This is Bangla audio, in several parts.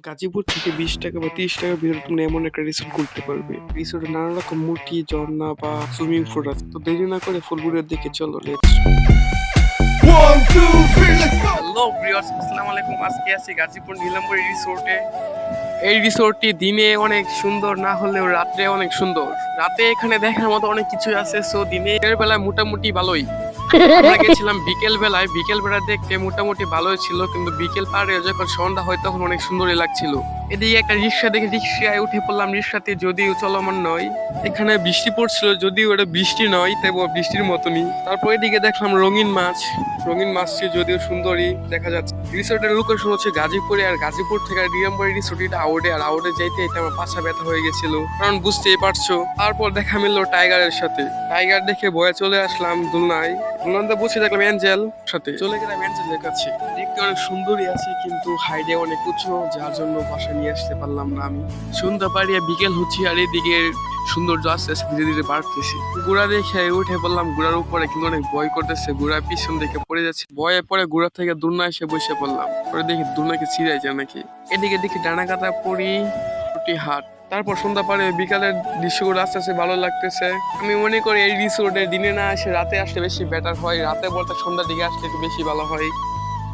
গাজীপুর থেকে 20 টাকা বা 30 টাকার ভিতরে তুমি এমন একটা রিসোর্ট করতে পারবে। রিসোর্টে নানা রকম মূর্তি, ঝর্ণা বা সুইমিং পুল আছে। তো দেরি না করে ফুলপুরের দিকে চলো, লেটস। হ্যালো ভিউয়ার্স, আসসালামু আলাইকুম। আজকে আছি গাজীপুর নীলাম্বরী রিসোর্টে। এই রিসোর্টটি দিনে অনেক সুন্দর না হলেও রাত্রে অনেক সুন্দর। রাতে এখানে দেখার মতো অনেক কিছু আছে, সো দিনের বেলায় মোটামুটি ভালোই। আমরা গেছিলাম বিকেল বেলা দেখতে মোটামুটি ভালোই ছিল, কিন্তু বিকেল পারে যখন সন্ধ্যা হয় তখন অনেক সুন্দরই লাগছিল। এদিকে একটা রিক্সা দেখে রিক্সায় উঠে পড়লাম। রিক্সাতে যদিও চলমান নয়, এখানে বৃষ্টি পড়ছিল, যদিও এটা বৃষ্টি নয় তাই বৃষ্টির মতনই। তারপর এদিকে দেখলাম রঙিন মাছটি যদিও সুন্দরই দেখা যাচ্ছে। রিসোর্টের লোকেশন হচ্ছে গাজীপুরে, আর গাজীপুর থেকে নীলাম্বরী রিসোর্ট এটা আউটে, আর আউটে যাইতে এটা আমার পাছা ব্যথা হয়ে গেছিল, কারণ বুঝতেই পারছো। তারপর দেখা মিললো টাইগারের সাথে। টাইগার দেখে ভয়ে চলে আসলাম দোলনায়। দোলনাতে বসে দেখলাম অ্যাঞ্জেল, সাথে চলে গেলাম অ্যাঞ্জেলের কাছে। দেখতে অনেক সুন্দরই আছে, কিন্তু হাইডে অনেক উঁচু, যার জন্য বাসায় নিয়ে আসতে পারলাম না আমি। সন্ধ্যা পাড়িয়ে বিকেল হচ্ছে, আর এদিকে সৌন্দর্য আস্তে আস্তে ধীরে ধীরে বাড়তেছে। ঘোড়া দেখে উঠে পড়লাম ঘোড়ার উপরে, কিন্তু অনেক ভয় করতেছে। ঘোড়া পিছন দিকে পড়ে যাচ্ছে, ভয়ে পরে ঘোড়া থেকে দোলনা এসে বসে পড়লাম। পরে দেখি দোলনাকে ছিঁড়াই যায় নাকি। এদিকে দেখি ডানা কাটা পড়ি হাট। তারপর সন্ধ্যা পরে বিকালের দৃশ্যগুলো আস্তে আস্তে ভালো লাগতেছে। আমি মনে করি এই রিসোর্টে দিনে না এসে রাতে আসলে বেশি বেটার হয়। রাতে বলতে সন্ধ্যার দিকে আসলে একটু বেশি ভালো হয়।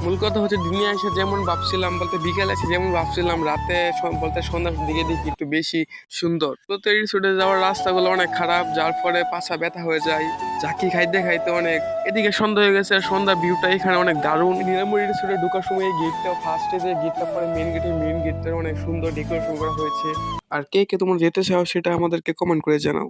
মূল কথা হচ্ছে দিনে এসে যেমন ভাবছিলাম, বলতে বিকেলে এসে যেমন ভাবছিলাম, রাতে বলতে সন্ধ্যার দিকে দেখি একটু বেশি সুন্দর। তো এই রিসোর্টে যাওয়ার রাস্তাগুলো অনেক খারাপ, যার ফলে পাছা ব্যথা হয়ে যায়। ঝাঁকি খাইতে খাইতে অনেক এদিকে সন্ধ্যা হয়ে গেছে, আর সন্ধ্যা ভিউটা এখানে অনেক দারুণ। নীলাম্বরী রিসোর্টে ঢোকার সময় এই গেটটা, ফার্স্টে যে গেটটা পরে মেন গেটটা অনেক সুন্দর ডেকোরেশন করা হয়েছে। আর কে কে তোমরা যেতে চাও সেটা আমাদেরকে কমেন্ট করে জানাও।